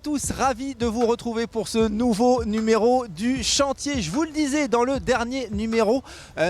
tous, ravi de vous retrouver pour ce nouveau numéro du chantier. Je vous le disais dans le dernier numéro,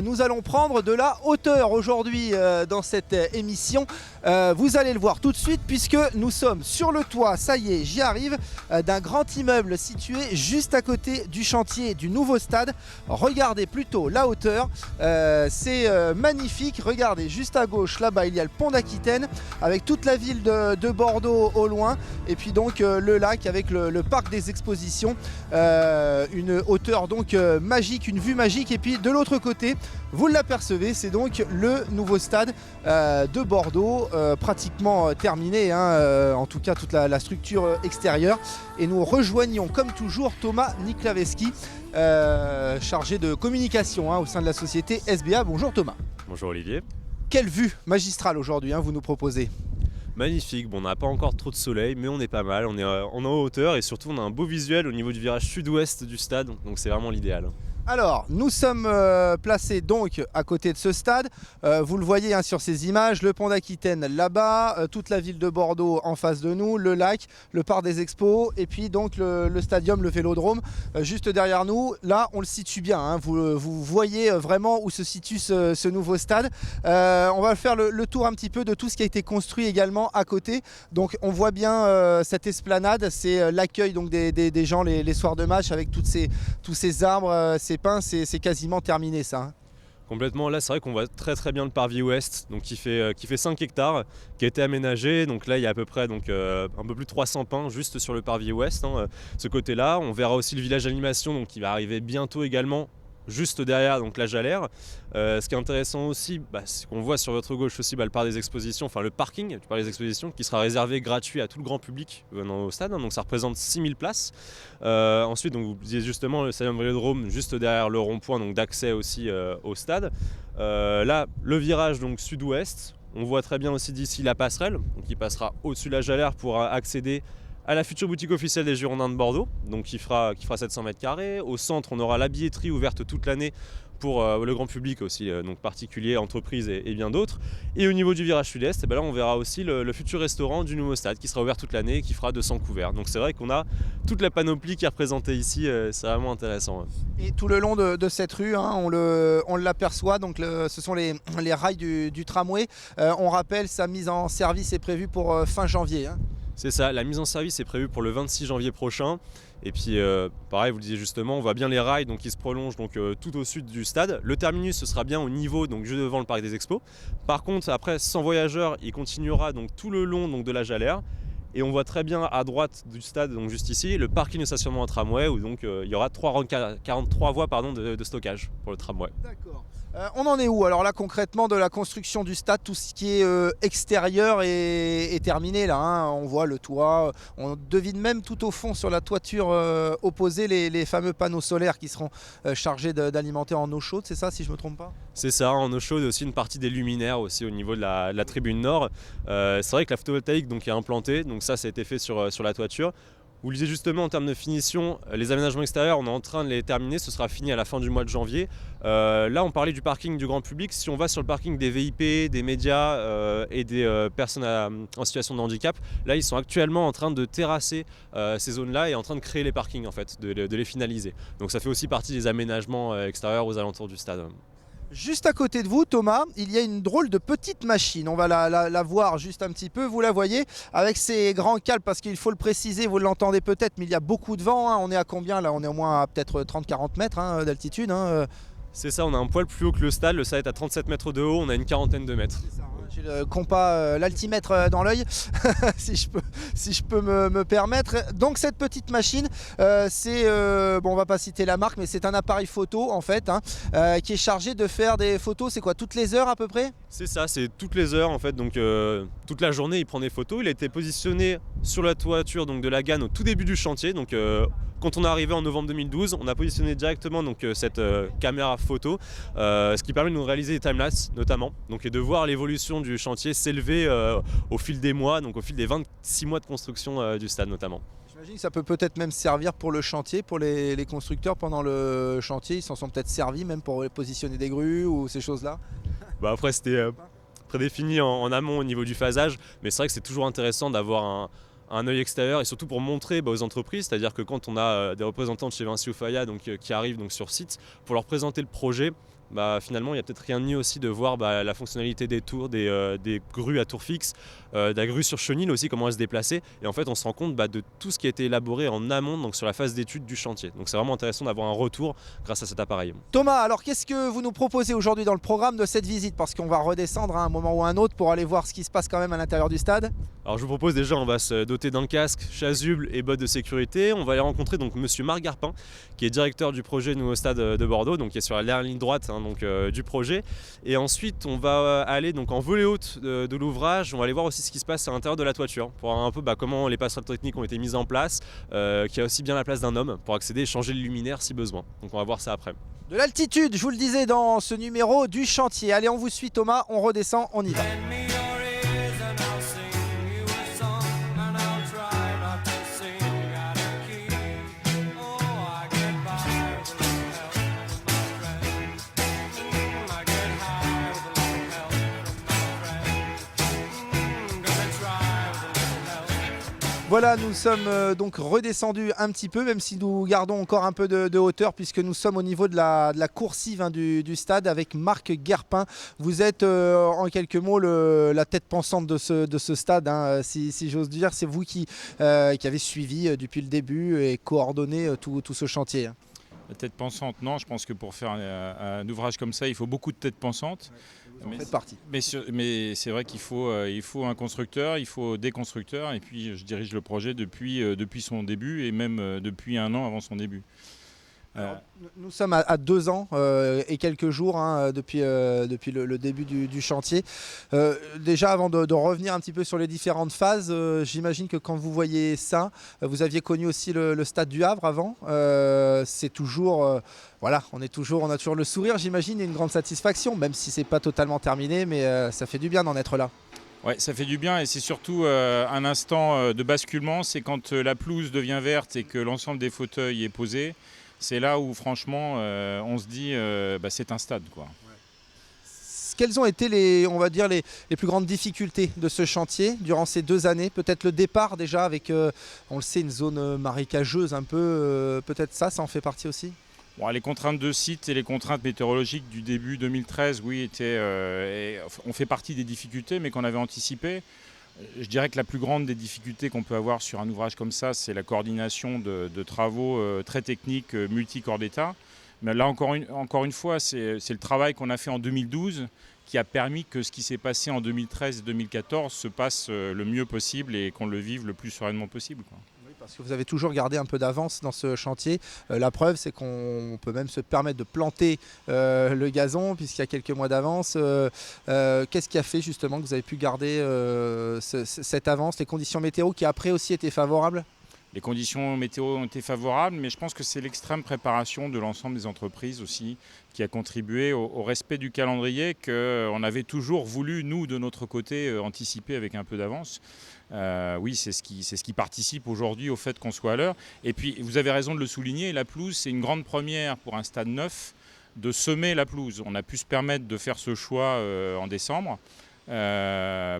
nous allons prendre de la hauteur aujourd'hui dans cette émission. Vous allez le voir tout de suite puisque nous sommes sur le toit, ça y est, j'y arrive, d'un grand immeuble situé juste à côté du chantier du nouveau stade. Regardez plutôt la hauteur, c'est magnifique. Regardez juste à gauche, là-bas il y a le pont d'Aquitaine avec toute la ville de Bordeaux au loin et puis donc le lac avec le parc des expositions, une hauteur donc magique, une vue magique. Et puis de l'autre côté, vous l'apercevez, c'est donc le nouveau stade de Bordeaux, pratiquement terminé, en tout cas toute la structure extérieure. Et nous rejoignons comme toujours Thomas Niklaveski, chargé de communication au sein de la société SBA. Bonjour Thomas. Bonjour Olivier. Quelle vue magistrale aujourd'hui vous nous proposez? Magnifique, bon, on n'a pas encore trop de soleil mais on est pas mal, on est en hauteur et surtout on a un beau visuel au niveau du virage sud-ouest du stade, donc c'est vraiment l'idéal. Alors, nous sommes placés donc à côté de ce stade. Vous le voyez sur ces images, le pont d'Aquitaine là-bas, toute la ville de Bordeaux en face de nous, le lac, le parc des expos et puis donc le stadium, le vélodrome juste derrière nous. Là, on le situe bien, vous voyez vraiment où se situe ce nouveau stade. On va faire le tour un petit peu de tout ce qui a été construit également à côté. Donc, on voit bien cette esplanade, c'est l'accueil donc des gens les soirs de match avec tous ces arbres, ces pins, c'est quasiment terminé ça. Complètement, là c'est vrai qu'on voit très bien le parvis ouest, donc qui fait 5 hectares, qui a été aménagé. Donc là il y a à peu près un peu plus de 300 pins juste sur le parvis ouest, ce côté-là. On verra aussi le village d'animation donc qui va arriver bientôt également, juste derrière donc la Jalère. Ce qui est intéressant aussi, c'est qu'on voit sur votre gauche aussi le parc des expositions, enfin le parking du parc des expositions qui sera réservé gratuit à tout le grand public venant au stade, donc ça représente 6000 places. Ensuite, donc, vous disiez justement le stadium Vélodrome juste derrière le rond-point donc d'accès aussi au stade. Là, le virage donc sud-ouest, on voit très bien aussi d'ici la passerelle, donc qui passera au-dessus de la Jalère pour accéder à la future boutique officielle des Girondins de Bordeaux, donc qui fera 700 m². Au centre, on aura la billetterie ouverte toute l'année pour le grand public aussi, donc particuliers, entreprises et bien d'autres. Et au niveau du virage sud-est, là on verra aussi le futur restaurant du nouveau stade qui sera ouvert toute l'année et qui fera 200 couverts. Donc c'est vrai qu'on a toute la panoplie qui est représentée ici, c'est vraiment intéressant. Et tout le long de cette rue, on l'aperçoit, donc ce sont les rails du tramway. On rappelle, sa mise en service est prévue pour fin janvier. C'est ça, la mise en service est prévue pour le 26 janvier prochain. Et puis pareil, vous le disiez justement, on voit bien les rails qui se prolongent tout au sud du stade. Le terminus ce sera bien au niveau, donc juste devant le parc des expos. Par contre, après 100 voyageurs, il continuera donc tout le long de la Jalère. Et on voit très bien à droite du stade, donc juste ici, le parking de stationnement en tramway où donc il y aura 43 voies de stockage pour le tramway. D'accord. On en est où alors là concrètement de la construction du stade? Tout ce qui est extérieur est terminé là, on voit le toit, on devine même tout au fond sur la toiture opposée les fameux panneaux solaires qui seront chargés d'alimenter en eau chaude, c'est ça si je me trompe pas? C'est ça, en eau chaude, aussi une partie des luminaires aussi au niveau de la tribune nord. C'est vrai que la photovoltaïque donc, est implantée, donc ça a été fait sur la toiture. Vous le disiez justement en termes de finition, les aménagements extérieurs, on est en train de les terminer, ce sera fini à la fin du mois de janvier. Là on parlait du parking du grand public, si on va sur le parking des VIP, des médias et des personnes en situation de handicap, là ils sont actuellement en train de terrasser ces zones-là et en train de créer les parkings en fait, de les finaliser. Donc ça fait aussi partie des aménagements extérieurs aux alentours du stade. Juste à côté de vous, Thomas, il y a une drôle de petite machine. On va la voir juste un petit peu. Vous la voyez avec ses grands câbles parce qu'il faut le préciser, vous l'entendez peut-être, mais il y a beaucoup de vent. On est à combien là? On est au moins à peut-être 30-40 mètres d'altitude. C'est ça, on a un poil plus haut que le stade est à 37 mètres de haut, on a une quarantaine de mètres. C'est ça, j'ai le compas, l'altimètre dans l'œil, si je peux me permettre. Donc cette petite machine, c'est, on va pas citer la marque, mais c'est un appareil photo en fait, qui est chargé de faire des photos, c'est quoi, toutes les heures à peu près? C'est ça, c'est toutes les heures en fait, donc toute la journée il prend des photos. Il a été positionné sur la toiture donc, de la Ganne au tout début du chantier, donc quand on est arrivé en novembre 2012, on a positionné directement donc, cette caméra photo, ce qui permet de nous réaliser des timelapses notamment, donc, et de voir l'évolution du chantier s'élever au fil des mois, donc au fil des 26 mois de construction du stade notamment. J'imagine que ça peut peut-être même servir pour le chantier, pour les constructeurs pendant le chantier, ils s'en sont peut-être servis même pour positionner des grues ou ces choses-là. Après c'était prédéfini en amont au niveau du phasage, mais c'est vrai que c'est toujours intéressant d'avoir un œil extérieur et surtout pour montrer aux entreprises, c'est-à-dire que quand on a des représentants de chez Vinci ou Faya qui arrivent sur site pour leur présenter le projet, finalement il y a peut-être rien de mieux aussi de voir la fonctionnalité des tours, des grues à tour fixe, de la grue sur chenille aussi, comment elle se déplacer, et en fait on se rend compte de tout ce qui a été élaboré en amont, donc sur la phase d'étude du chantier. Donc c'est vraiment intéressant d'avoir un retour grâce à cet appareil. Thomas, alors qu'est-ce que vous nous proposez aujourd'hui dans le programme de cette visite? Parce qu'on va redescendre à un moment ou à un autre pour aller voir ce qui se passe quand même à l'intérieur du stade. Alors je vous propose déjà, on va se doter d'un casque, chasuble et bottes de sécurité. On va aller rencontrer donc monsieur Marc Garpin, qui est directeur du projet Nouveau Stade de Bordeaux, donc qui est sur la dernière ligne droite du projet. Et ensuite on va aller en volée haute de l'ouvrage. On va aller voir aussi ce qui se passe à l'intérieur de la toiture, pour voir un peu comment les passerelles techniques ont été mises en place, qu'il y a aussi bien la place d'un homme pour accéder et changer le luminaire si besoin. Donc on va voir ça après. De l'altitude, je vous le disais dans ce numéro du chantier. Allez, on vous suit Thomas, on redescend, on y va. Voilà, nous sommes donc redescendus un petit peu, même si nous gardons encore un peu de hauteur, puisque nous sommes au niveau de la coursive du stade avec Marc Garpin. Vous êtes en quelques mots la tête pensante de ce stade, hein, si j'ose dire. C'est vous qui avez suivi depuis le début et coordonné tout ce chantier. La tête pensante, non, je pense que pour faire un ouvrage comme ça, il faut beaucoup de têtes pensantes. Vous en faites partie. Mais c'est vrai qu'il faut un constructeur, il faut des constructeurs, et puis je dirige le projet depuis son début et même depuis 1 an avant son début. Alors, nous sommes à 2 ans et quelques jours depuis le début du chantier. Déjà, avant de revenir un petit peu sur les différentes phases, j'imagine que quand vous voyez ça, vous aviez connu aussi le stade du Havre avant. C'est toujours, on a toujours le sourire, j'imagine, et une grande satisfaction, même si c'est pas totalement terminé, mais ça fait du bien d'en être là. Ouais, ça fait du bien et c'est surtout un instant de basculement, c'est quand la pelouse devient verte et que l'ensemble des fauteuils est posé. C'est là où franchement on se dit c'est un stade, quoi. Quelles ont été les plus grandes difficultés de ce chantier durant ces 2 années? Peut-être le départ déjà avec, on le sait, une zone marécageuse un peu, peut-être ça en fait partie aussi? Bon, les contraintes de site et les contraintes météorologiques du début 2013, oui, ont fait partie des difficultés, mais qu'on avait anticipées. Je dirais que la plus grande des difficultés qu'on peut avoir sur un ouvrage comme ça, c'est la coordination de travaux très techniques multi-corps d'État. Mais là, encore une fois, c'est le travail qu'on a fait en 2012 qui a permis que ce qui s'est passé en 2013 et 2014 se passe le mieux possible et qu'on le vive le plus sereinement possible, quoi. Parce que vous avez toujours gardé un peu d'avance dans ce chantier. La preuve, c'est qu'on peut même se permettre de planter le gazon puisqu'il y a quelques mois d'avance. Qu'est-ce qui a fait justement que vous avez pu garder cette avance? Les conditions météo qui après aussi étaient favorables? Les conditions météo ont été favorables, mais je pense que c'est l'extrême préparation de l'ensemble des entreprises aussi qui a contribué au respect du calendrier qu'on avait toujours voulu, nous, de notre côté, anticiper avec un peu d'avance. Oui, c'est ce qui participe aujourd'hui au fait qu'on soit à l'heure. Et puis, vous avez raison de le souligner, la pelouse, c'est une grande première pour un stade neuf de semer la pelouse. On a pu se permettre de faire ce choix en décembre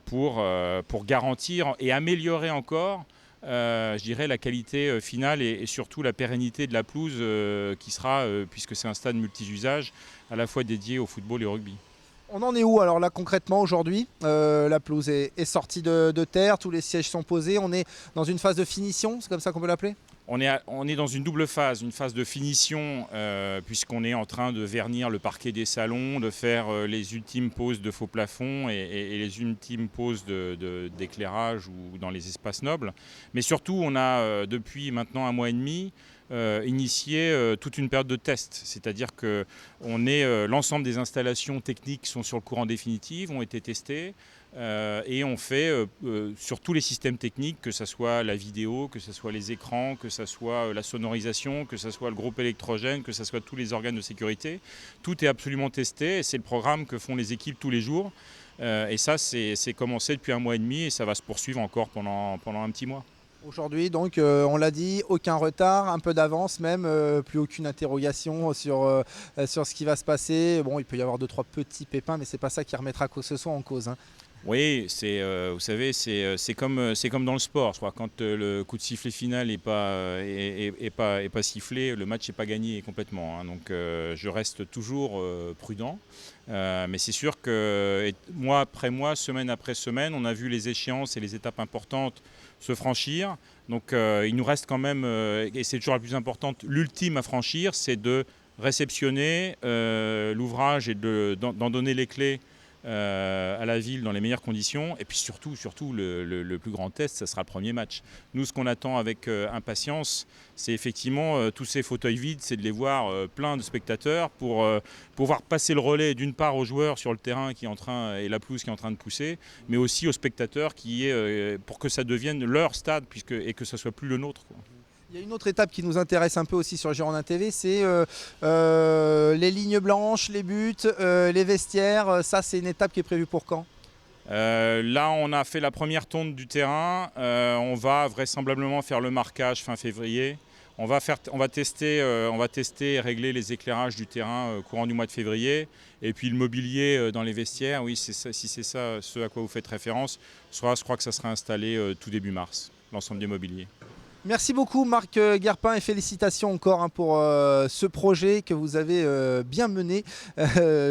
pour garantir et améliorer encore je dirais la qualité finale et surtout la pérennité de la pelouse qui sera, puisque c'est un stade multi-usage, à la fois dédié au football et au rugby. On en est où alors là concrètement aujourd'hui? La pelouse est sortie de terre, tous les sièges sont posés, on est dans une phase de finition, c'est comme ça qu'on peut l'appeler? On est dans une double phase, une phase de finition puisqu'on est en train de vernir le parquet des salons, de faire les ultimes poses de faux plafonds et les ultimes poses d'éclairage ou dans les espaces nobles. Mais surtout, on a depuis maintenant 1 mois et demi initié toute une période de test. C'est-à-dire que l'ensemble des installations techniques sont sur le courant définitif, ont été testées. Et on fait sur tous les systèmes techniques, que ce soit la vidéo, que ce soit les écrans, que ce soit la sonorisation, que ce soit le groupe électrogène, que ce soit tous les organes de sécurité. Tout est absolument testé et c'est le programme que font les équipes tous les jours. Et ça, c'est commencé depuis 1 mois et demi et ça va se poursuivre encore pendant un petit mois. Aujourd'hui, donc, on l'a dit, aucun retard, un peu d'avance même, plus aucune interrogation sur ce qui va se passer. Bon, il peut y avoir 2-3 petits pépins, mais c'est pas ça qui remettra quoi que ce soit en cause, hein. Oui, vous savez, c'est comme dans le sport. Je crois quand le coup de sifflet final n'est pas sifflé, le match n'est pas gagné complètement. Hein. Donc je reste toujours prudent. Mais c'est sûr que mois après mois, semaine après semaine, on a vu les échéances et les étapes importantes se franchir. Donc il nous reste quand même, et c'est toujours la plus importante, l'ultime à franchir, c'est de réceptionner l'ouvrage et d'en donner les clés à la ville dans les meilleures conditions. Et puis surtout le plus grand test, ça sera le premier match. Nous, ce qu'on attend avec impatience, c'est effectivement tous ces fauteuils vides, c'est de les voir plein de spectateurs pour pouvoir passer le relais d'une part aux joueurs sur le terrain et la pelouse qui est en train de pousser, mais aussi aux spectateurs pour que ça devienne leur stade et que ça soit plus le nôtre, quoi. Il y a une autre étape qui nous intéresse un peu aussi sur Girondins TV, c'est les lignes blanches, les buts, les vestiaires. Ça, c'est une étape qui est prévue pour quand ? Là, on a fait la première tonde du terrain. On va vraisemblablement faire le marquage fin février. On va tester et régler les éclairages du terrain courant du mois de février. Et puis le mobilier dans les vestiaires, oui, c'est ça, si c'est ça ce à quoi vous faites référence, je crois que ça sera installé tout début mars, l'ensemble des mobiliers. Merci beaucoup Marc Guerpin et félicitations encore pour ce projet que vous avez bien mené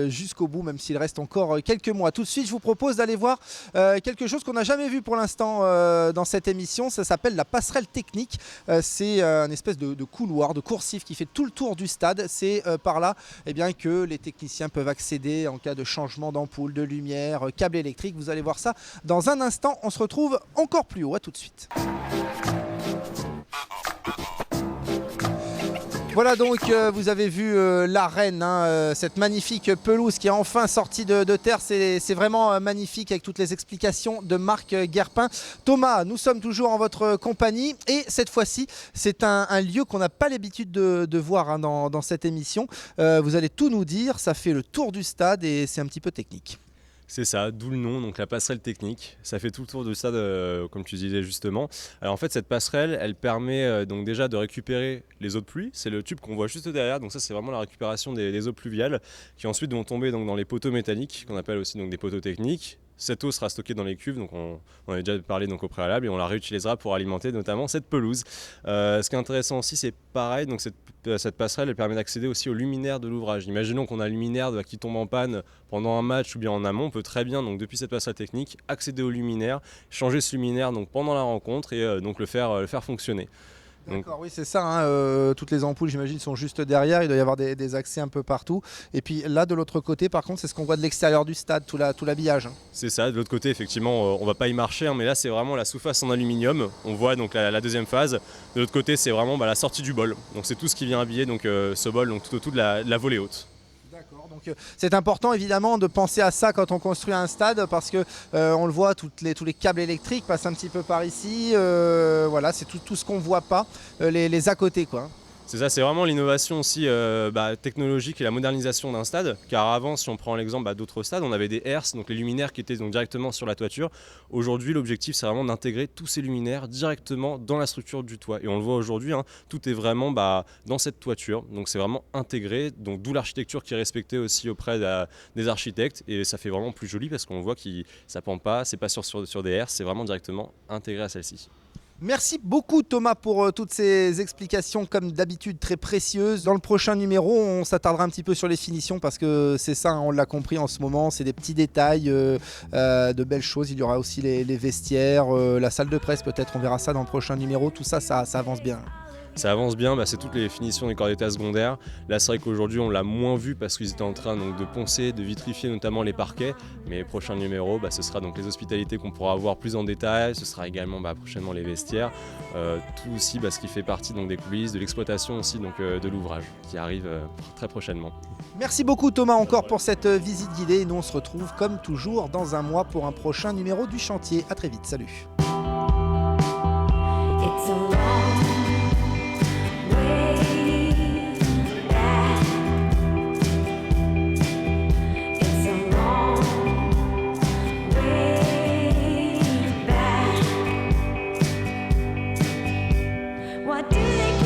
jusqu'au bout, même s'il reste encore quelques mois. Tout de suite, je vous propose d'aller voir quelque chose qu'on n'a jamais vu pour l'instant dans cette émission. Ça s'appelle la passerelle technique. C'est une espèce de couloir, de coursif qui fait tout le tour du stade. C'est par là que les techniciens peuvent accéder en cas de changement d'ampoule, de lumière, câble électrique. Vous allez voir ça dans un instant. On se retrouve encore plus haut. À tout de suite. Voilà donc, vous avez vu l'arène, cette magnifique pelouse qui est enfin sortie de terre. C'est vraiment magnifique avec toutes les explications de Marc Guerpin. Thomas, nous sommes toujours en votre compagnie et cette fois-ci, c'est un lieu qu'on n'a pas l'habitude de voir dans cette émission. Vous allez tout nous dire, ça fait le tour du stade et c'est un petit peu technique. C'est ça, d'où le nom, donc la passerelle technique. Ça fait tout le tour du stade, comme tu disais justement. Alors en fait, cette passerelle, elle permet donc déjà de récupérer les eaux de pluie. C'est le tube qu'on voit juste derrière. Donc ça, c'est vraiment la récupération des eaux pluviales qui ensuite vont tomber donc dans les poteaux métalliques, qu'on appelle aussi donc des poteaux techniques. Cette eau sera stockée dans les cuves, donc on en a déjà parlé donc au préalable, et on la réutilisera pour alimenter notamment cette pelouse. Ce qui est intéressant aussi, c'est pareil, donc cette passerelle elle permet d'accéder aussi aux luminaires de l'ouvrage. Imaginons qu'on a un luminaire qui tombe en panne pendant un match ou bien en amont, on peut très bien, donc, depuis cette passerelle technique, accéder au luminaire, changer ce luminaire donc, pendant la rencontre et donc le faire fonctionner. D'accord, oui c'est ça, toutes les ampoules j'imagine sont juste derrière, il doit y avoir des accès un peu partout. Et puis là de l'autre côté par contre c'est ce qu'on voit de l'extérieur du stade, tout l'habillage. C'est ça, de l'autre côté effectivement on va pas y marcher, mais là c'est vraiment la sous-face en aluminium, on voit donc la deuxième phase. De l'autre côté c'est vraiment la sortie du bol, donc c'est tout ce qui vient habiller donc, ce bol donc, tout autour de la volée haute. D'accord, donc c'est important évidemment de penser à ça quand on construit un stade parce que on le voit, tous les câbles électriques passent un petit peu par ici, voilà, c'est tout ce qu'on ne voit pas, les à côté quoi. C'est ça, c'est vraiment l'innovation aussi technologique et la modernisation d'un stade. Car avant, si on prend l'exemple d'autres stades, on avait des herses, donc les luminaires qui étaient donc directement sur la toiture. Aujourd'hui, l'objectif, c'est vraiment d'intégrer tous ces luminaires directement dans la structure du toit. Et on le voit aujourd'hui, tout est vraiment dans cette toiture. Donc c'est vraiment intégré, donc d'où l'architecture qui est respectée aussi auprès des architectes. Et ça fait vraiment plus joli parce qu'on voit que ça ne pend pas, c'est pas sur des herses, c'est vraiment directement intégré à celle-ci. Merci beaucoup Thomas pour toutes ces explications comme d'habitude très précieuses. Dans le prochain numéro on s'attardera un petit peu sur les finitions parce que c'est ça, on l'a compris en ce moment, c'est des petits détails, de belles choses. Il y aura aussi les vestiaires, la salle de presse peut-être, on verra ça dans le prochain numéro. Tout ça, ça avance bien. Ça avance bien, c'est toutes les finitions des corps d'état secondaires. Là c'est vrai qu'aujourd'hui on l'a moins vu parce qu'ils étaient en train donc, de poncer, de vitrifier notamment les parquets. Mais les prochains numéros, ce sera donc les hospitalités qu'on pourra voir plus en détail. Ce sera également prochainement les vestiaires. Tout aussi ce qui fait partie donc, des coulisses, de l'exploitation aussi donc, de l'ouvrage qui arrive très prochainement. Merci beaucoup Thomas encore pour cette visite guidée. Et nous on se retrouve comme toujours dans un mois pour un prochain numéro du chantier. A très vite, salut. What do they